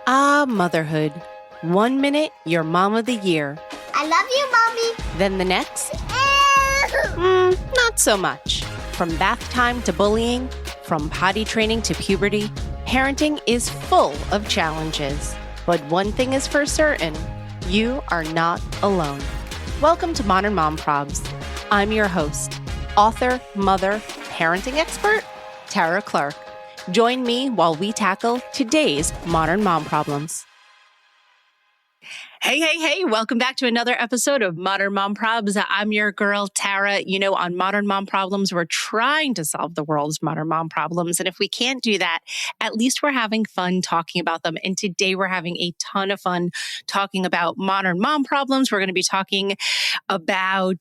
Motherhood. 1 minute, you're mom of the year. I love you, Mommy. Then the next, not so much. From bath time to bullying, from potty training to puberty, parenting is full of challenges. But one thing is for certain, you are not alone. Welcome to Modern Mom Probs. I'm your host, author, mother, parenting expert, Tara Clark. Join me while we tackle today's modern mom problems. Hey, welcome back to another episode of Modern Mom Probs. I'm your girl, Tara. You know, on Modern Mom Problems, we're trying to solve the world's modern mom problems. And if we can't do that, at least we're having fun talking about them. And today we're having a ton of fun talking about modern mom problems. We're going to be talking about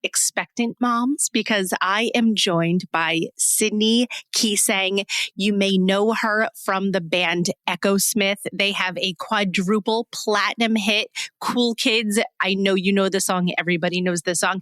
expectant moms because I am joined by Sydney Quiseng. You may know her from the band Echosmith. They have a quadruple platinum hit, Cool Kids. I know you know the song. Everybody knows the song.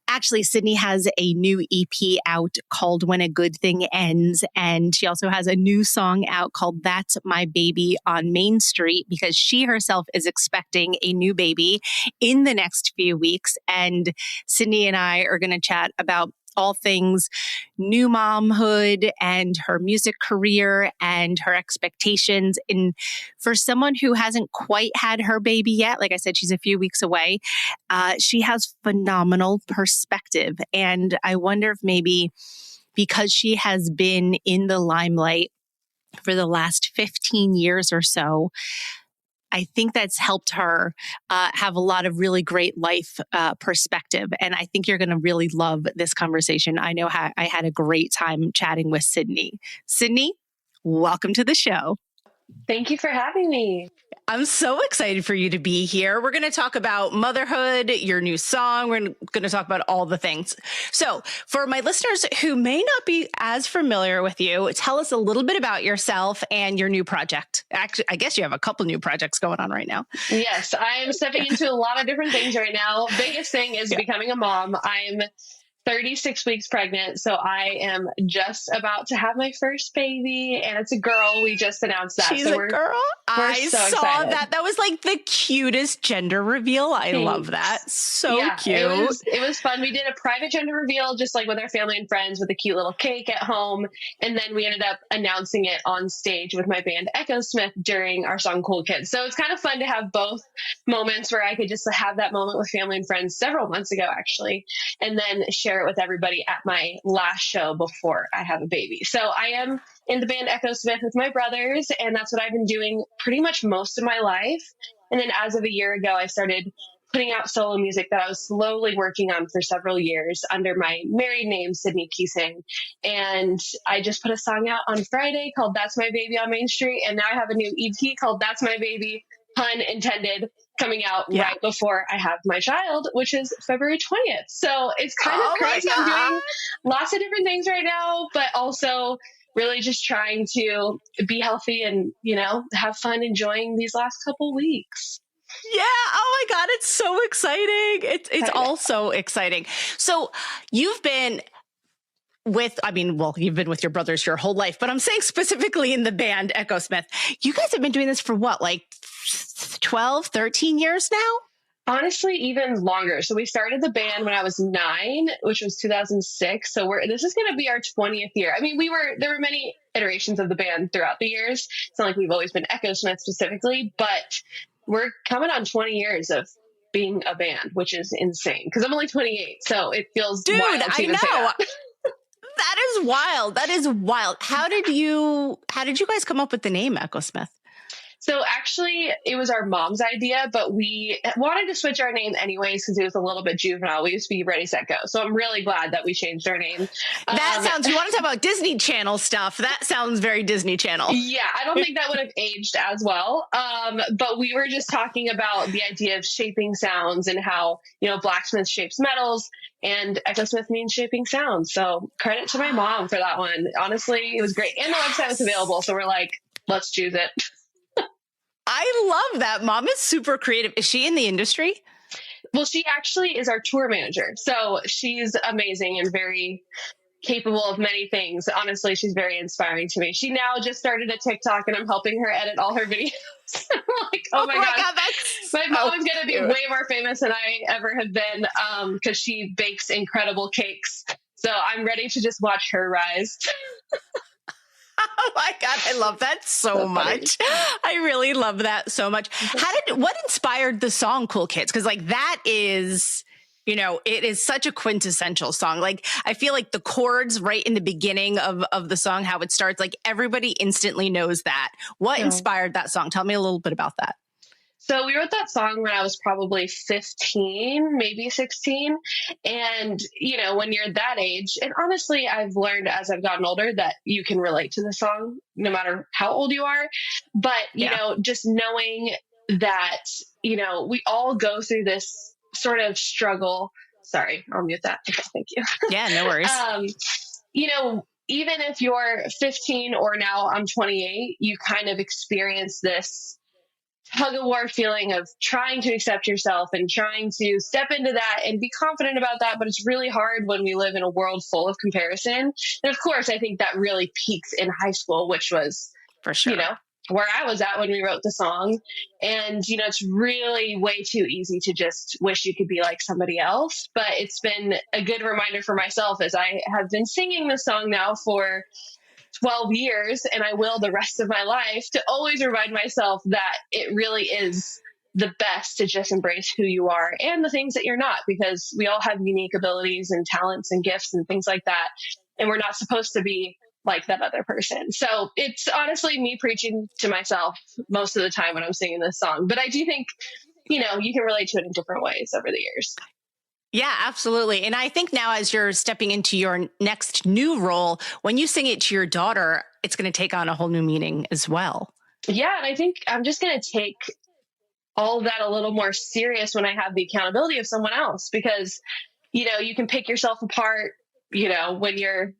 Actually, Sydney has a new EP out called When a Good Thing Ends. And she also has a new song out called That's My Baby on Main Street because she herself is expecting a new baby in the next few weeks. And Sydney and I are going to chat about all things new momhood and her music career and her expectations. And for someone who hasn't quite had her baby yet, like I said, she's a few weeks away, she has phenomenal perspective. And I wonder if maybe because she has been in the limelight for the last 15 years or so, I think that's helped her have a lot of really great life perspective. And I think you're going to really love this conversation. I know I had a great time chatting with Sydney. Sydney, welcome to the show. Thank you for having me. I'm so excited for you to be here. We're going to talk about motherhood, your new song. We're going to talk about all the things. So for my listeners who may not be as familiar with you, tell us a little bit about yourself and your new project. Actually, I guess you have a couple new projects going on right now. Yes, I am stepping into a lot of different things right now. Biggest thing is becoming a mom. I'm 36 weeks pregnant, so I am just about to have my first baby, and it's a girl. We just announced that. She's a girl? I so saw excited. that. That was like the cutest gender reveal. I love that. So cute. It was fun. We did a private gender reveal just like with our family and friends with a cute little cake at home, and then we ended up announcing it on stage with my band Echosmith during our song Cool Kids. So it's kind of fun to have both moments where I could just have that moment with family and friends several months ago, actually, and then share it with everybody at my last show before I have a baby. So I am in the band Echosmith with my brothers, and that's what I've been doing pretty much most of my life. And then as of a year ago, I started putting out solo music that I was slowly working on for several years under my married name, Sydney Quiseng. And I just put a song out on Friday called That's My Baby on Main Street. And now I have a new EP called That's My Baby, pun intended, coming out right before I have my child, which is February 20th. So it's kind of crazy. I'm doing lots of different things right now, but also really just trying to be healthy and, have fun enjoying these last couple weeks. Yeah. Oh my God. It's so exciting. It's all so exciting. So you've been you've been with your brothers your whole life, but I'm saying specifically in the band Echosmith, you guys have been doing this for what, like 12, 13 years now? Honestly, even longer. So we started the band when I was 9, which was 2006. So this is going to be our 20th year. I mean, there were many iterations of the band throughout the years. It's not like we've always been Echosmith specifically, but we're coming on 20 years of being a band, which is insane because I'm only 28. So it feels wild to even say that. That is wild. That is wild. How did you guys come up with the name Echosmith? So actually, it was our mom's idea, but we wanted to switch our name anyways because it was a little bit juvenile. We used to be Ready, Set, Go. So I'm really glad that we changed our name. You want to talk about Disney Channel stuff? That sounds very Disney Channel. Yeah, I don't think that would have aged as well. But we were just talking about the idea of shaping sounds and how, blacksmith shapes metals and Echosmith means shaping sounds. So credit to my mom for that one. Honestly, it was great. And the website was available. So we're like, let's choose it. I love that. Mom is super creative. Is she in the industry? Well, she actually is our tour manager. So she's amazing and very capable of many things. Honestly, she's very inspiring to me. She now just started a TikTok and I'm helping her edit all her videos. I'm like, oh my God, that's my mom is going to be cute. way more famous than I ever have been because she bakes incredible cakes. So I'm ready to just watch her rise. Oh my God, I love that so much. I really love that so much. What inspired the song Cool Kids? Because like that is, you know, it is such a quintessential song. Like I feel like the chords right in the beginning of the song, how it starts, like everybody instantly knows that. What inspired that song? Tell me a little bit about that. So we wrote that song when I was probably 15, maybe 16. And, you know, when you're that age, and honestly, I've learned as I've gotten older that you can relate to the song no matter how old you are. But, you know, just knowing that, you know, we all go through this sort of struggle. Sorry, I'll mute that. Okay, thank you. Yeah, no worries. You know, even if you're 15 or now I'm 28, you kind of experience this tug of war feeling of trying to accept yourself and trying to step into that and be confident about that. But it's really hard when we live in a world full of comparison. And of course, I think that really peaks in high school, which was, for sure, you know, where I was at when we wrote the song. And, you know, it's really way too easy to just wish you could be like somebody else. But it's been a good reminder for myself as I have been singing the song now for 12 years, and I will the rest of my life, to always remind myself that it really is the best to just embrace who you are and the things that you're not, because we all have unique abilities and talents and gifts and things like that. And we're not supposed to be like that other person. So it's honestly me preaching to myself most of the time when I'm singing this song. But I do think, you know, you can relate to it in different ways over the years. Yeah, absolutely. And I think now as you're stepping into your next new role, when you sing it to your daughter, it's going to take on a whole new meaning as well. Yeah. And I think I'm just going to take all of that a little more serious when I have the accountability of someone else, because, you know, you can pick yourself apart, you know, when you're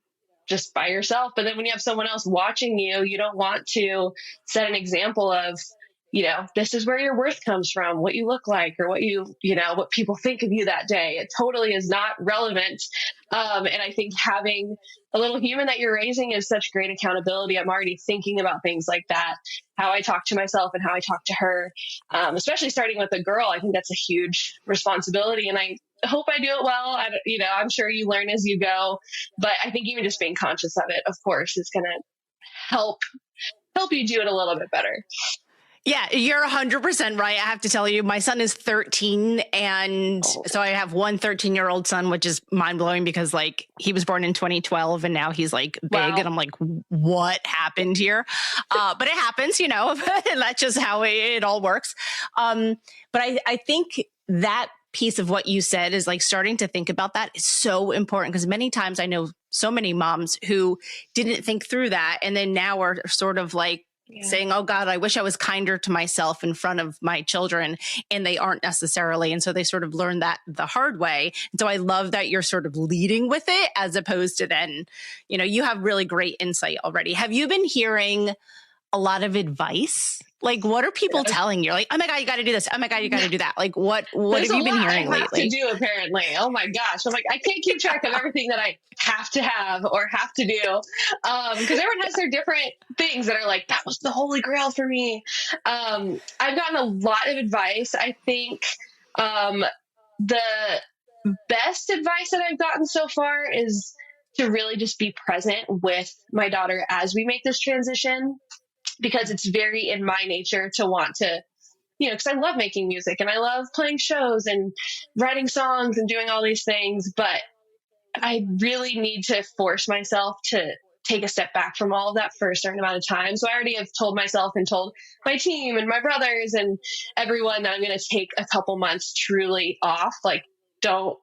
just by yourself. But then when you have someone else watching you, you don't want to set an example of, you know, this is where your worth comes from, what you look like, or what you know, what people think of you that day. It totally is not relevant. And I think having a little human that you're raising is such great accountability. I'm already thinking about things like that, how I talk to myself and how I talk to her, especially starting with a girl. I think that's a huge responsibility. And I hope I do it well. You know, I'm sure you learn as you go, but I think even just being conscious of it, of course, is going to help you do it a little bit better. Yeah, you're 100% right. I have to tell you, my son is 13. And so I have one 13-year-old son, which is mind blowing because like he was born in 2012 and now he's like big. Wow. And I'm like, what happened here? But it happens, you know, and that's just how it all works. But I think that piece of what you said is like starting to think about that is so important, because many times I know so many moms who didn't think through that. And then now are sort of like, saying, oh God, I wish I was kinder to myself in front of my children. And they aren't necessarily. And so they sort of learn that the hard way. And so I love that you're sort of leading with it as opposed to then, you know, you have really great insight already. Have you been hearing a lot of advice? Like, what are people telling you? Like, oh my God, you got to do this. Oh my God, you got to do that. Like, what have you been hearing lately? I have to do, apparently. Oh my gosh. I'm like, I can't keep track of everything that I have to have or have to do. Because everyone has their different things that are like, that was the holy grail for me. I've gotten a lot of advice. I think the best advice that I've gotten so far is to really just be present with my daughter as we make this transition, because it's very in my nature to want to, you know, because I love making music and I love playing shows and writing songs and doing all these things, but I really need to force myself to take a step back from all of that for a certain amount of time. So I already have told myself and told my team and my brothers and everyone that I'm going to take a couple months truly off. Like, don't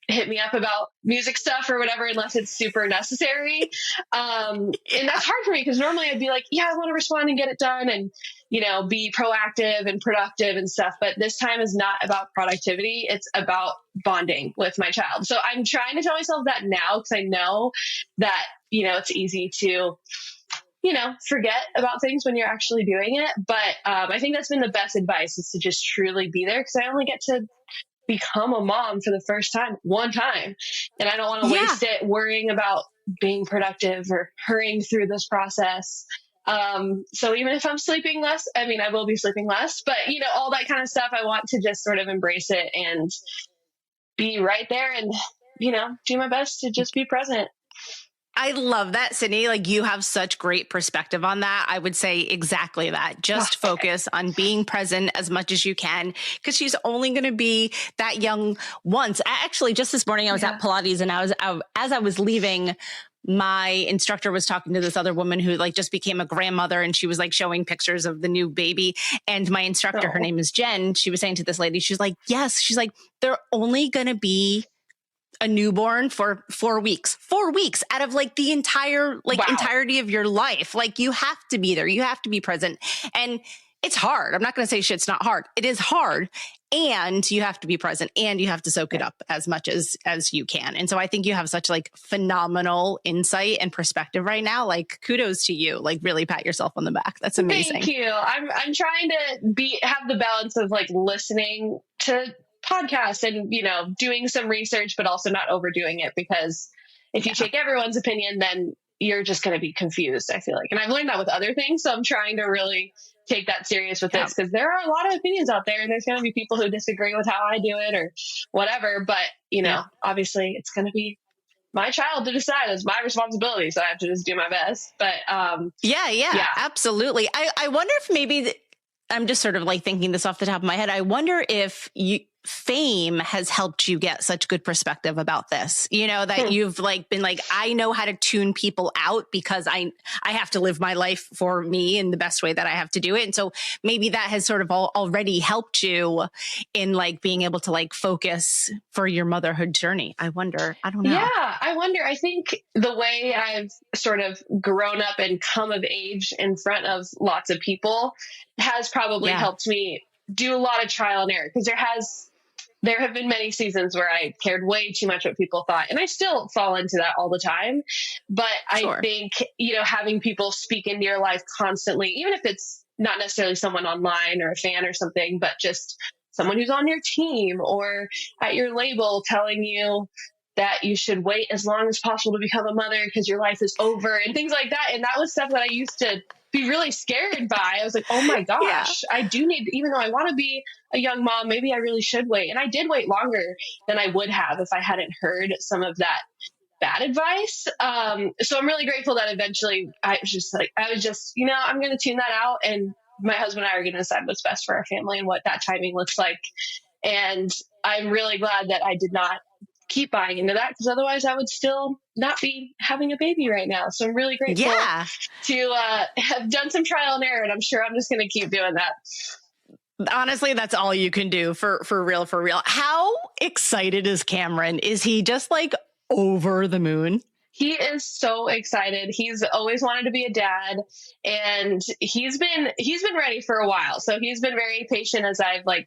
hit me up about music stuff or whatever unless it's super necessary. And that's hard for me because normally I'd be like, yeah, I want to respond and get it done and, you know, be proactive and productive and stuff. But this time is not about productivity. It's about bonding with my child. So I'm trying to tell myself that now, because I know that, you know, it's easy to, you know, forget about things when you're actually doing it. But I think that's been the best advice, is to just truly be there, because I only get to become a mom for the first time, one time. And I don't want to waste it worrying about being productive or hurrying through this process. So even if I'm sleeping less, I mean, I will be sleeping less, but all that kind of stuff, I want to just sort of embrace it and be right there and, do my best to just be present. I love that, Sydney. Like, you have such great perspective on that. I would say exactly that. Just focus on being present as much as you can, because she's only going to be that young once. Actually, just this morning I was at Pilates, and as I was leaving, my instructor was talking to this other woman who like just became a grandmother, and she was like showing pictures of the new baby. And my instructor, her name is Jen, she was saying to this lady, she's like, yes, she's like, they're only going to be a newborn for 4 weeks out of like the entire entirety of your life. Like, you have to be there. You have to be present. And it's hard. I'm not going to say shit's not hard. It is hard. And you have to be present, and you have to soak it up as much as you can. And so I think you have such like phenomenal insight and perspective right now. Like, kudos to you. Like, really pat yourself on the back. That's amazing. Thank you. I'm trying to have the balance of like listening to podcasts and, doing some research, but also not overdoing it, because if you take everyone's opinion, then you're just going to be confused, I feel like. And I've learned that with other things. So I'm trying to really take that serious with this, because there are a lot of opinions out there, and there's going to be people who disagree with how I do it or whatever. But, obviously it's going to be my child to decide. It's my responsibility. So I have to just do my best. But yeah, absolutely. I wonder if maybe I'm just sort of like thinking this off the top of my head. I wonder if fame has helped you get such good perspective about this, that you've like been like, I know how to tune people out because I have to live my life for me in the best way that I have to do it. And so maybe that has sort of already helped you in like being able to like focus for your motherhood journey. I wonder, I don't know. Yeah, I wonder. I think the way I've sort of grown up and come of age in front of lots of people has probably helped me do a lot of trial and error, because there have been many seasons where I cared way too much what people thought, and I still fall into that all the time. But I think, having people speak into your life constantly, even if it's not necessarily someone online or a fan or something, but just someone who's on your team or at your label telling you that you should wait as long as possible to become a mother because your life is over and things like that. And that was stuff that I used to be really scared by. I was like, oh my gosh, I do need, even though I want to be a young mom, maybe I really should wait. And I did wait longer than I would have if I hadn't heard some of that bad advice. So I'm really grateful that eventually I was just, I'm going to tune that out, and my husband and I are going to decide what's best for our family and what that timing looks like. And I'm really glad that I did not keep buying into that, because otherwise I would still not be having a baby right now. So I'm really grateful to have done some trial and error, and I'm sure I'm just going to keep doing that. Honestly, that's all you can do for real. How excited is Cameron? Is he just like over the moon? He is so excited. He's always wanted to be a dad, and he's been ready for a while. So he's been very patient as I've had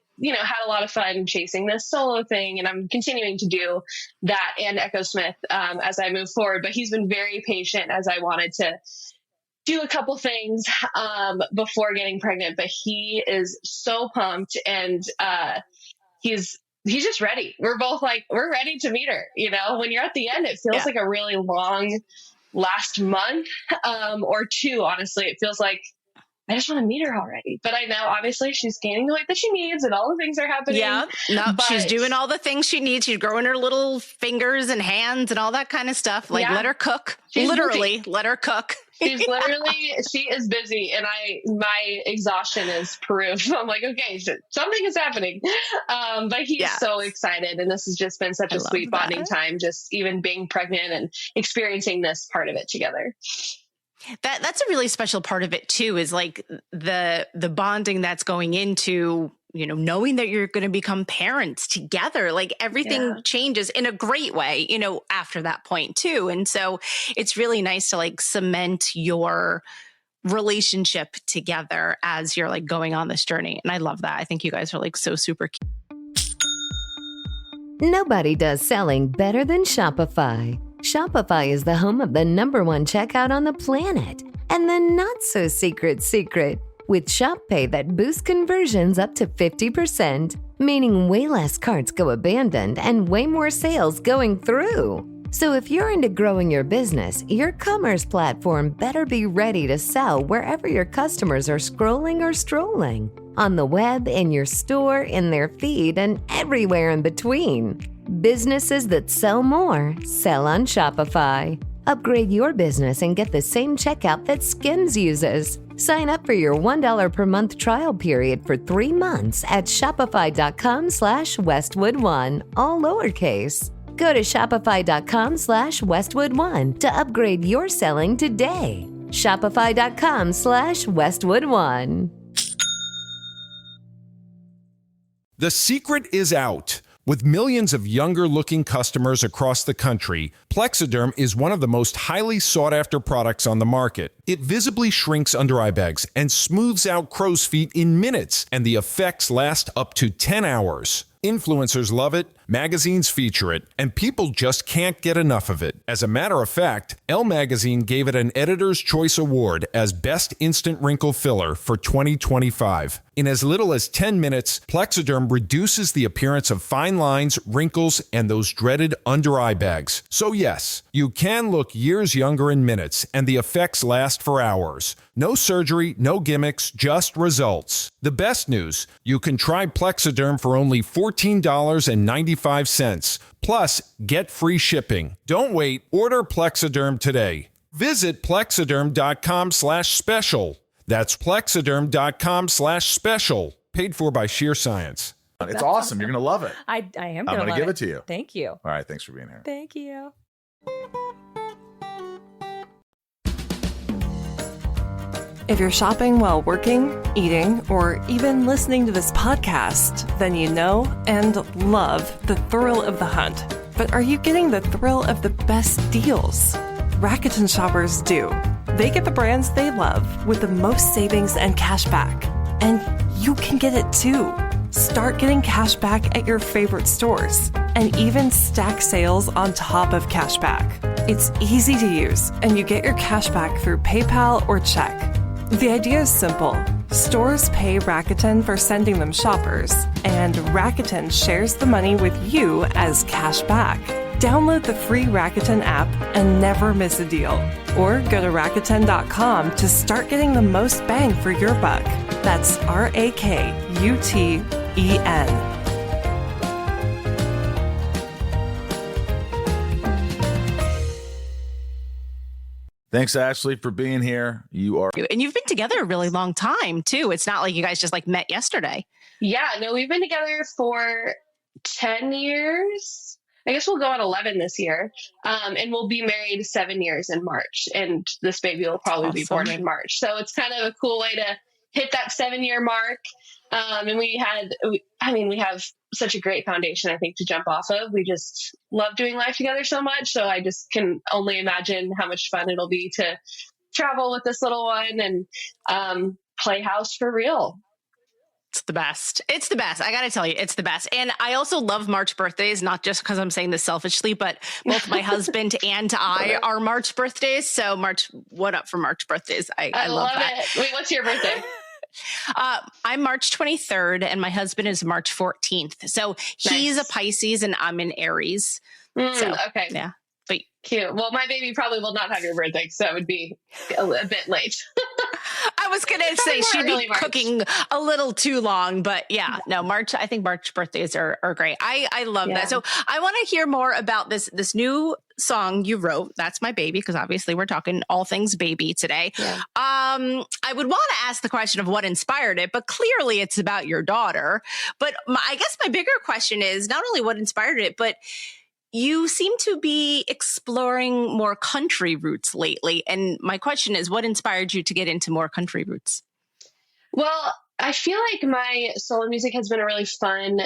a lot of fun chasing this solo thing, and I'm continuing to do that and Echosmith as I move forward. But he's been very patient as I wanted to do a couple things before getting pregnant. But he is so pumped, and he's just ready. We're both like, we're ready to meet her. When you're at the end, it feels like a really long last month or two. Honestly, it feels like I just want to meet her already. But I know obviously she's gaining the weight that she needs, and all the things are happening. Yeah, she's doing all the things she needs. She's growing her little fingers and hands and all that kind of stuff. Like, let her cook. She's literally busy. Let her cook. She's literally, she is busy, and my exhaustion is proof. I'm like, okay, something is happening. But he's so excited, and this has just been such a sweet bonding time, just even being pregnant and experiencing this part of it together. That's a really special part of it too, is like the bonding that's going into, knowing that you're going to become parents together. Like, everything changes in a great way, after that point too. And so it's really nice to like cement your relationship together as you're like going on this journey. And I love that. I think you guys are like so super cute. Nobody does selling better than Shopify. Shopify is the home of the #1 checkout on the planet. And the not-so-secret with Shop Pay that boosts conversions up to 50%. meaning way less carts go abandoned and way more sales going through. So if you're into growing your business, your commerce platform better be ready to sell wherever your customers are scrolling or strolling. On the web, in your store, in their feed, and everywhere in between. Businesses that sell more sell on Shopify. Upgrade your business and get the same checkout that Skims uses. Sign up for your $1 per month trial period for 3 months at shopify.com/Westwood1, all lowercase. Go to shopify.com/Westwood1 to upgrade your selling today. Shopify.com/Westwood1. The secret is out. With millions of younger-looking customers across the country, Plexiderm is one of the most highly sought-after products on the market. It visibly shrinks under-eye bags and smooths out crow's feet in minutes, and the effects last up to 10 hours. Influencers love it, magazines feature it, and people just can't get enough of it. As a matter of fact, Elle magazine gave it an Editor's Choice Award as Best Instant Wrinkle Filler for 2025. In as little as 10 minutes, Plexiderm reduces the appearance of fine lines, wrinkles, and those dreaded under-eye bags. So yes, you can look years younger in minutes, and the effects last for hours. No surgery, no gimmicks, just results. The best news, you can try Plexiderm for only $14.95. Plus, get free shipping. Don't wait. Order Plexiderm today. Visit plexiderm.com/special. That's plexiderm.com/special. Paid for by Sheer Science. It's awesome. You're going to love it. I am I'm going to give it to you. Thank you. All right. Thanks for being here. Thank you. If you're shopping while working, eating, or even listening to this podcast, then you know and love the thrill of the hunt. But are you getting the thrill of the best deals? Rakuten shoppers do. They get the brands they love with the most savings and cash back. And you can get it too. Start getting cash back at your favorite stores and even stack sales on top of cash back. It's easy to use, and you get your cash back through PayPal or check. The idea is simple. Stores pay Rakuten for sending them shoppers, and Rakuten shares the money with you as cash back. Download the free Rakuten app and never miss a deal. Or go to Rakuten.com to start getting the most bang for your buck. That's Rakuten. Thanks, Ashley, for being here. You are. And you've been together a really long time, too. It's not like you guys just met yesterday. Yeah, no, we've been together for 10 years. I guess we'll go on 11 this year. And we'll be married 7 years in March. And this baby will probably be born in March. So it's kind of a cool way to hit that 7-year mark. And we have such a great foundation, I think, to jump off of. We just love doing life together so much. So I just can only imagine how much fun it'll be to travel with this little one and play house for real. It's the best. It's the best. I got to tell you, it's the best. And I also love March birthdays, not just because I'm saying this selfishly, but both my husband and I are March birthdays. So March, what up for March birthdays? I love that. It. Wait, what's your birthday? I'm March 23rd and my husband is March 14th. So he's a Pisces and I'm an Aries. Okay. Yeah. But cute. Well, my baby probably will not have your birthday, so it would be a bit late. I was going to say she'd be cooking a little too long, but yeah, no, March, I think March birthdays are great. I love that. So I want to hear more about this new song you wrote. That's My Baby, because obviously we're talking all things baby today. Yeah. I would want to ask the question of what inspired it, but clearly it's about your daughter. But I guess my bigger question is not only what inspired it, but you seem to be exploring more country roots lately. And my question is, what inspired you to get into more country roots? Well, I feel like my solo music has been a really fun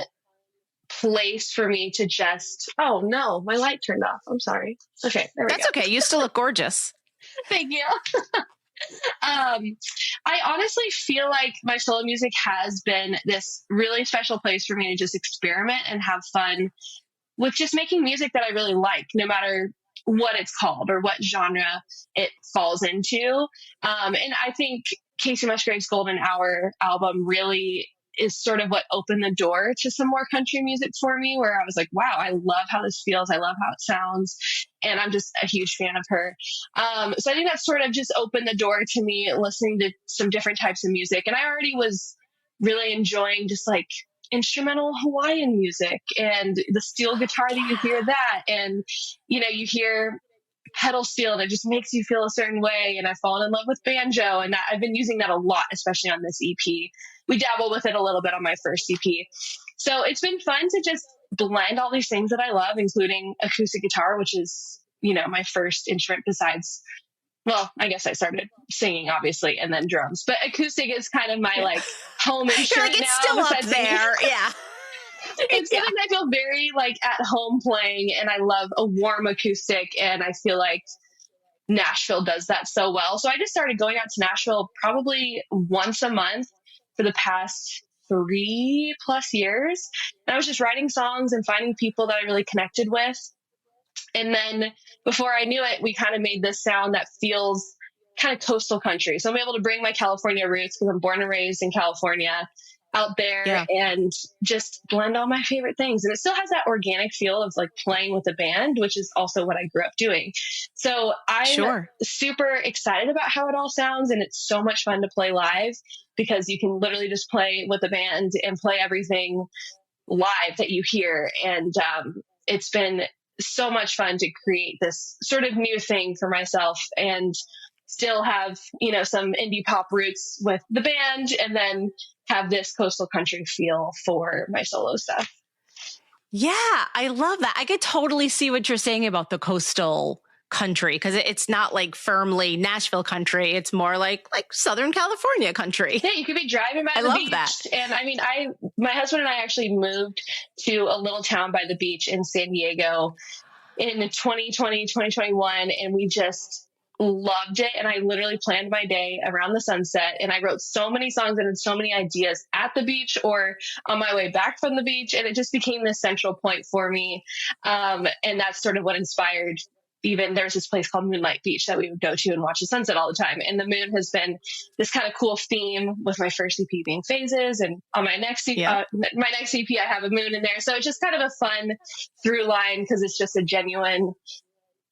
place for me to just, oh no, my light turned off. I'm sorry. Okay. That's okay. You still look gorgeous. Thank you. I honestly feel like my solo music has been this really special place for me to just experiment and have fun with just making music that I really like, no matter what it's called or what genre it falls into. And I think Casey Musgrave's Golden Hour album really is sort of what opened the door to some more country music for me, where I was like, wow, I love how this feels. I love how it sounds. And I'm just a huge fan of her. So I think that sort of just opened the door to me listening to some different types of music. And I already was really enjoying just like instrumental Hawaiian music and the steel guitar that you hear that. And, you know, you hear pedal steel that just makes you feel a certain way. And I've fallen in love with banjo, and that, I've been using that a lot, especially on this EP. We dabble with it a little bit on my first EP. So it's been fun to just blend all these things that I love, including acoustic guitar, which is, you know, my first instrument besides, well, I guess I started singing obviously, and then drums, but acoustic is kind of my like home instrument like, it's now. still up there. Yeah. It's something I feel very like at home playing, and I love a warm acoustic, and I feel like Nashville does that so well. So I just started going out to Nashville probably once a month for the past 3+ years. And I was just writing songs and finding people that I really connected with. And then before I knew it, we kind of made this sound that feels kind of coastal country. So I'm able to bring my California roots, because I'm born and raised in California, out there and just blend all my favorite things. And it still has that organic feel of like playing with a band, which is also what I grew up doing. So I'm super excited about how it all sounds. And it's so much fun to play live, because you can literally just play with a band and play everything live that you hear. And it's been so much fun to create this sort of new thing for myself, and still have, you know, some indie pop roots with the band, and then have this coastal country feel for my solo stuff. Yeah, I love that. I could totally see what you're saying about the coastal country, because it's not like firmly Nashville country. It's more like Southern California country. Yeah, you could be driving by the beach. That. And I mean, my husband and I actually moved to a little town by the beach in San Diego in 2020, 2021, and we just loved it. And I literally planned my day around the sunset, and I wrote so many songs and so many ideas at the beach or on my way back from the beach. And it just became this central point for me. And that's sort of what inspired, even there's this place called Moonlight Beach that we would go to and watch the sunset all the time. And the moon has been this kind of cool theme, with my first EP being Phases. And on my next EP, my next EP, I have a moon in there. So it's just kind of a fun through line, because it's just a genuine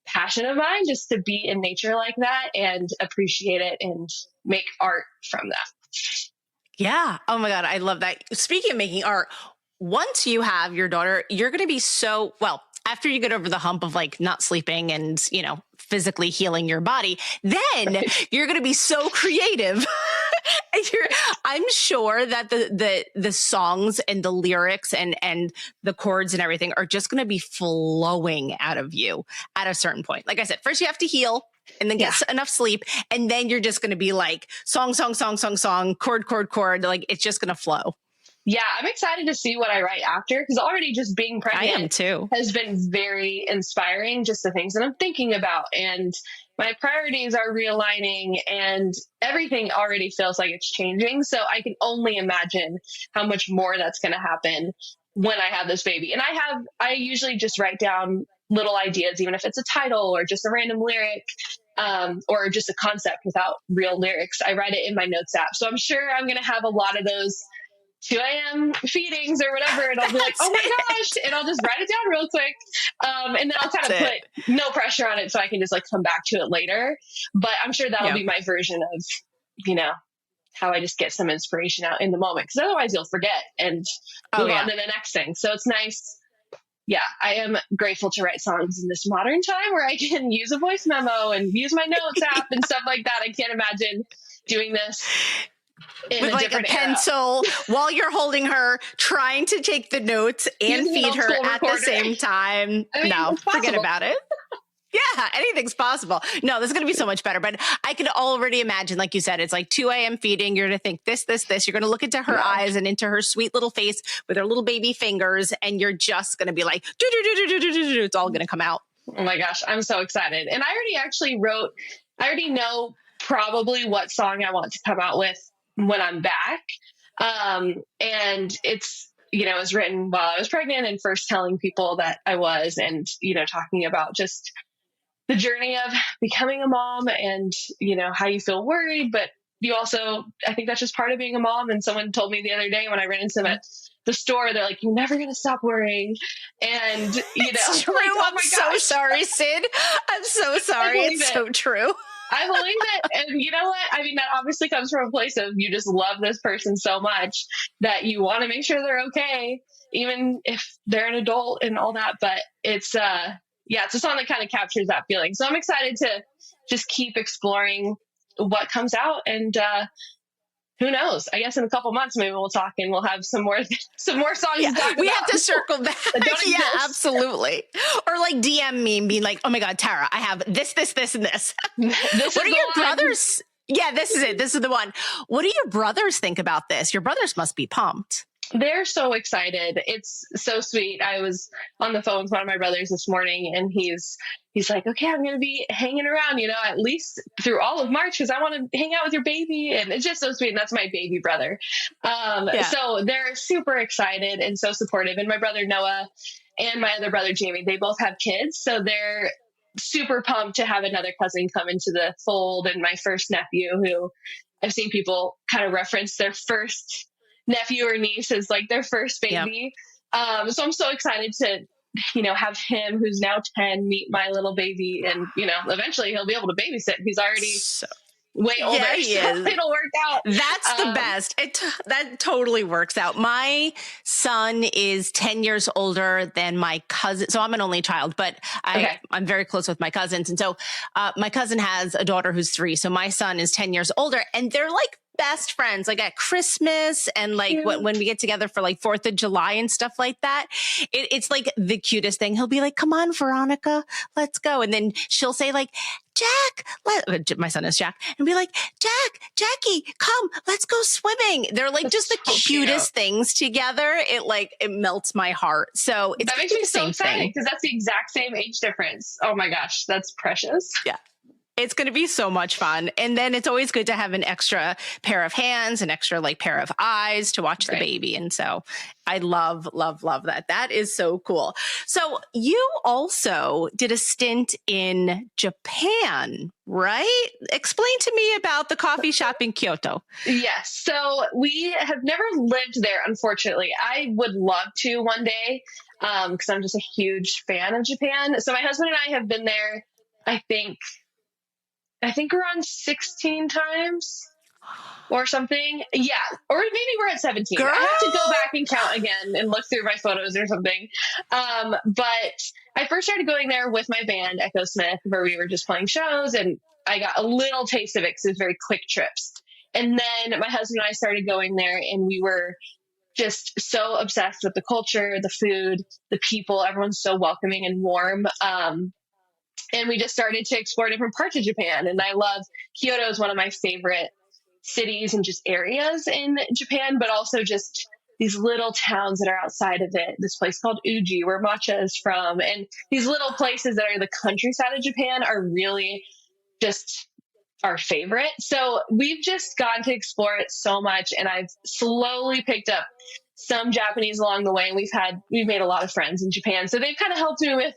passion of mine just to be in nature like that and appreciate it and make art from that. Yeah. Oh my God. I love that. Speaking of making art, once you have your daughter, you're going to be so, well, after you get over the hump of like not sleeping and, you know, physically healing your body, then you're going to be so creative. I'm sure that the songs and the lyrics and the chords and everything are just going to be flowing out of you at a certain point. Like I said, first you have to heal and then get enough sleep. And then you're just going to be like song, chord. Like it's just going to flow. Yeah, I'm excited to see what I write after, because already just being pregnant I am too. has been very inspiring, just the things that I'm thinking about. And my priorities are realigning, and everything already feels like it's changing. So I can only imagine how much more that's going to happen when I have this baby. And I usually just write down little ideas, even if it's a title or just a random lyric, or just a concept without real lyrics. I write it in my notes app. So I'm sure I'm going to have a lot of those 2 a.m. feedings or whatever. And I'll be like, oh my gosh. And I'll just write it down real quick. And then I'll kind of put no pressure on it, so I can just like come back to it later. But I'm sure that'll be my version of, you know, how I just get some inspiration out in the moment. Because otherwise you'll forget and move on to the next thing. So it's nice. Yeah, I am grateful to write songs in this modern time where I can use a voice memo and use my notes app and stuff like that. I can't imagine doing this with like a pencil while you're holding her, trying to take the notes and feed her at the same time. I mean, no, forget about it. Yeah, anything's possible. No, this is going to be so much better. But I can already imagine, like you said, it's like 2 a.m. feeding. You're going to think this. You're going to look into her eyes and into her sweet little face with her little baby fingers. And you're just going to be like, it's all going to come out. Oh my gosh, I'm so excited. And I already know probably what song I want to come out with when I'm back. And it's, you know, it was written while I was pregnant and first telling people that I was, and, you know, talking about just the journey of becoming a mom and, you know, how you feel worried, but you also, I think that's just part of being a mom. And someone told me the other day when I ran into them at the store, they're like, you're never going to stop worrying. And, It's true. like, oh I'm my so gosh. sorry, Sid. I'm so sorry. It's so true. I believe it. And you know what? I mean, that obviously comes from a place of you just love this person so much that you want to make sure they're okay, even if they're an adult and all that. But it's, it's a song that kind of captures that feeling. So I'm excited to just keep exploring what comes out. And, who knows? I guess in a couple months, maybe we'll talk and we'll have some more songs to talk about. We have to circle back. Yeah, absolutely. Or like DM me and be like, oh my God, Tara, I have this, and this. What are your brothers? Yeah, this is it. This is the one. What do your brothers think about this? Your brothers must be pumped. They're so excited. It's so sweet. I was on the phone with one of my brothers this morning and he's like, okay, I'm going to be hanging around, at least through all of March because I want to hang out with your baby. And it's just so sweet. And that's my baby brother. So they're super excited and so supportive. And my brother Noah and my other brother Jamie, they both have kids. So they're super pumped to have another cousin come into the fold. And my first nephew, who I've seen people kind of reference their first nephew or niece as like their first baby. Yep. So I'm so excited to, have him who's now 10 meet my little baby and, eventually he'll be able to babysit. He's already way older. Yeah, he is. It'll work out. That's the best. That totally works out. My son is 10 years older than my cousin. So I'm an only child, but I'm very close with my cousins. And so my cousin has a daughter who's 3. So my son is 10 years older and they're like best friends, like at Christmas and like when we get together for like 4th of July and stuff like that. It's like the cutest thing. He'll be like, come on, Veronica, let's go. And then she'll say like, Jack, my son is Jack, and be like, Jackie, come, let's go swimming. They're like just the cutest things together. It melts my heart. So that makes me so excited because that's the exact same age difference. Oh my gosh, that's precious. Yeah. It's going to be so much fun. And then it's always good to have an extra pair of hands, an extra like pair of eyes to watch the baby. And so I love, love, love that. That is so cool. So you also did a stint in Japan, right? Explain to me about the coffee shop in Kyoto. Yes. So we have never lived there, unfortunately. I would love to one day because I'm just a huge fan of Japan. So my husband and I have been there, I think around 16 times or something. Yeah. Or maybe we're at 17. Girl. I have to go back and count again and look through my photos or something. But I first started going there with my band, Echosmith, where we were just playing shows. And I got a little taste of it because it was very quick trips. And then my husband and I started going there and we were just so obsessed with the culture, the food, the people. Everyone's so welcoming and warm. And we just started to explore different parts of Japan. And I love Kyoto is one of my favorite cities and just areas in Japan, but also just these little towns that are outside of it. This place called Uji, where matcha is from. And these little places that are the countryside of Japan are really just our favorite. So we've just gotten to explore it so much. And I've slowly picked up some Japanese along the way. And we've made a lot of friends in Japan. So they've kind of helped me with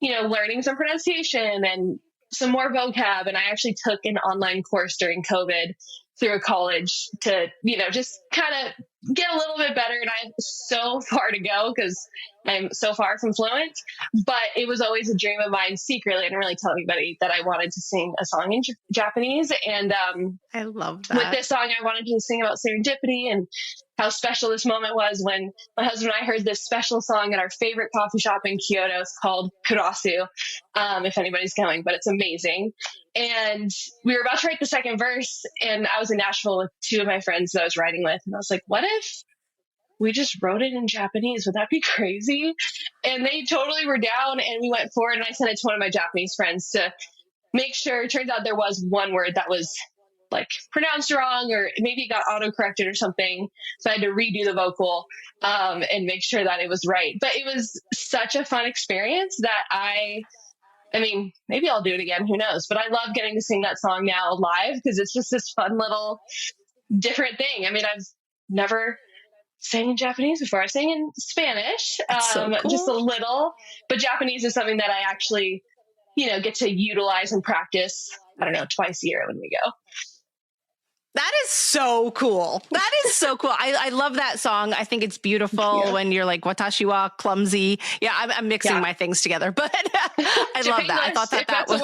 learning some pronunciation and some more vocab. And I actually took an online course during COVID through a college to, just kind of get a little bit better. And I have so far to go because I'm so far from fluent, but it was always a dream of mine secretly. I didn't really tell anybody that I wanted to sing a song in Japanese. And I love that. With this song, I wanted to sing about serendipity and how special this moment was when my husband and I heard this special song at our favorite coffee shop in Kyoto. It's called Kurasu, if anybody's going, but it's amazing. And we were about to write the second verse, and I was in Nashville with 2 of my friends that I was writing with. And I was like, what if we just wrote it in Japanese? Would that be crazy? And they totally were down, and we went forward, and I sent it to one of my Japanese friends to make sure. It turns out there was one word that was like pronounced wrong, or maybe it got auto-corrected or something. So I had to redo the vocal and make sure that it was right. But it was such a fun experience that I mean, maybe I'll do it again. Who knows? But I love getting to sing that song now live because it's just this fun little different thing. I mean, I've never sang in Japanese before. I sang in Spanish, so cool. Just a little, but Japanese is something that I actually, get to utilize and practice, I don't know, twice a year when we go. That is so cool. That is so cool. I love that song. I think it's beautiful when you're like watashi wa clumsy. Yeah, I'm mixing my things together, but I love that. I thought that was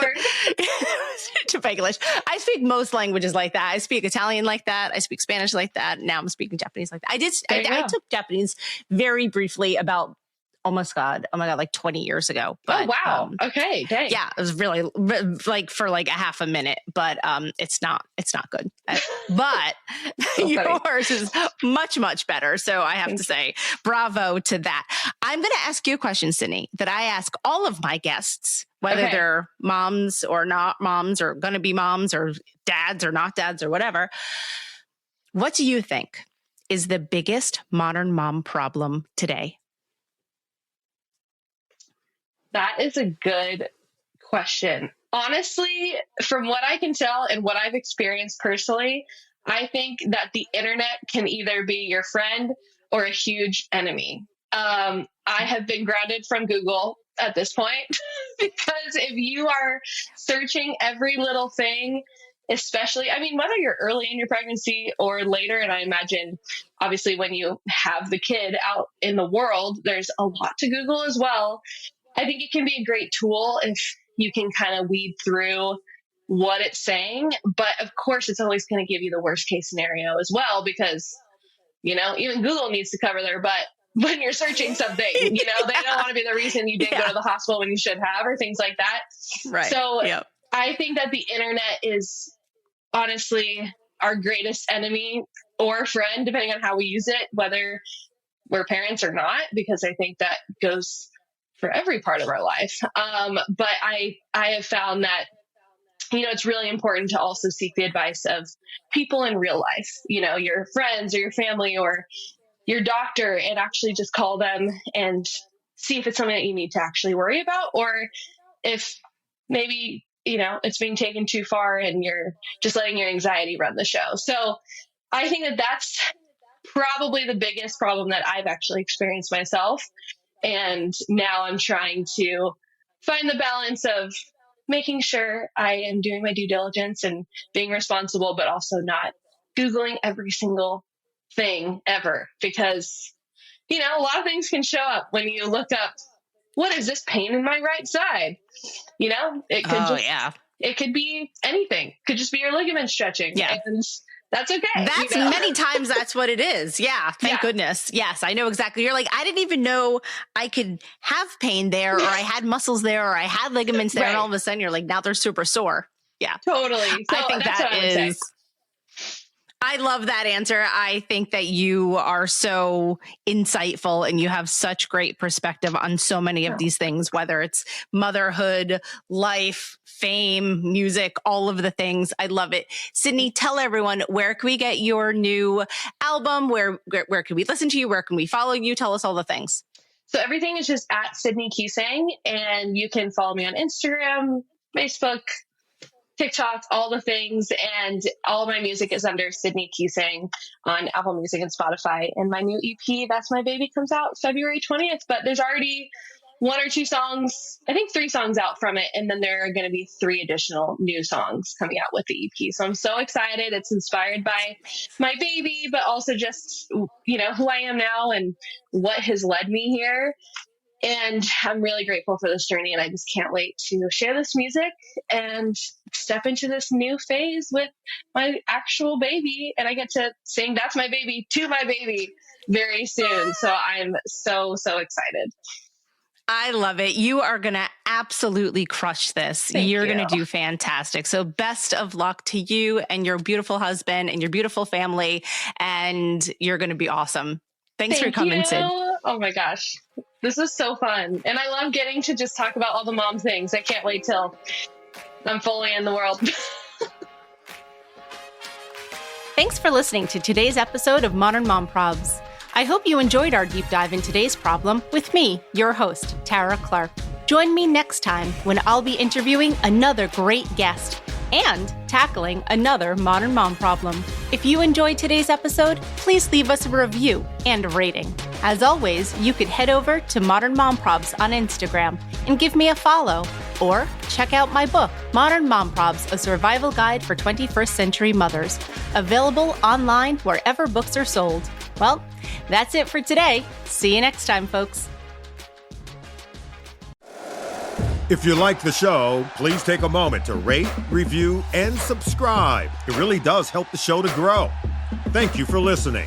Japanglish. I speak most languages like that. I speak Italian like that. I speak Spanish like that. Now I'm speaking Japanese like that. I took Japanese very briefly about oh my God, like 20 years ago. But, oh, wow. Okay. Dang. Yeah. It was really like for like a half a minute, but it's not good. But so yours is much, much better. So I have to say bravo to that. I'm going to ask you a question, Sydney, that I ask all of my guests, whether they're moms or not moms or going to be moms or dads or not dads or whatever. What do you think is the biggest modern mom problem today? That is a good question. Honestly, from what I can tell and what I've experienced personally, I think that the internet can either be your friend or a huge enemy. I have been grounded from Google at this point because if you are searching every little thing, especially, whether you're early in your pregnancy or later, and I imagine obviously when you have the kid out in the world, there's a lot to Google as well. I think it can be a great tool if you can kind of weed through what it's saying. But of course, it's always going to give you the worst case scenario as well, because, even Google needs to cover their butt when you're searching something. They don't want to be the reason you didn't go to the hospital when you should have, or things like that. Right. So I think that the internet is honestly our greatest enemy or friend, depending on how we use it, whether we're parents or not, because I think that goes for every part of our life. But I have found that, it's really important to also seek the advice of people in real life, your friends or your family or your doctor, and actually just call them and see if it's something that you need to actually worry about, or if maybe, it's being taken too far and you're just letting your anxiety run the show. So I think that that's probably the biggest problem that I've actually experienced myself. And now I'm trying to find the balance of making sure I am doing my due diligence and being responsible, but also not Googling every single thing ever, because, a lot of things can show up when you look up, what is this pain in my right side? It could it could be anything. It could just be your ligament stretching. Yeah. And that's okay. That's many times that's what it is. Yeah. Thank goodness. Yes. I know exactly. You're like, I didn't even know I could have pain there, or I had muscles there, or I had ligaments there. And all of a sudden you're like, now they're super sore. Yeah. Totally. So I think that is, I love that answer. I think that you are so insightful and you have such great perspective on so many of these things, whether it's motherhood, life, fame, music, all of the things. I love it. Sydney, tell everyone, where can we get your new album? Where can we listen to you? Where can we follow you? Tell us all the things. So everything is just at Sydney Quiseng, and you can follow me on Instagram, Facebook, TikTok, all the things. And all my music is under Sydney Quiseng on Apple Music and Spotify. And my new EP, That's My Baby, comes out February 20th. But there's already 1 or 2 songs, I think 3 songs out from it. And then there are going to be 3 additional new songs coming out with the EP. So I'm so excited. It's inspired by my baby, but also just, who I am now and what has led me here. And I'm really grateful for this journey, and I just can't wait to share this music and step into this new phase with my actual baby. And I get to sing That's My Baby to my baby very soon. So I'm so, so excited. I love it. You are going to absolutely crush this. You're going to do fantastic. So best of luck to you and your beautiful husband and your beautiful family. And you're going to be awesome. Thanks for coming, Sid. Oh my gosh. This is so fun. And I love getting to just talk about all the mom things. I can't wait till I'm fully in the world. Thanks for listening to today's episode of Modern Mom Probs. I hope you enjoyed our deep dive in today's problem with me, your host, Tara Clark. Join me next time when I'll be interviewing another great guest and tackling another modern mom problem. If you enjoyed today's episode, please leave us a review and a rating. As always, you could head over to Modern Mom Probs on Instagram and give me a follow. Or check out my book, Modern Mom Probs, a survival guide for 21st century mothers. Available online wherever books are sold. Well, that's it for today. See you next time, folks. If you like the show, please take a moment to rate, review, and subscribe. It really does help the show to grow. Thank you for listening.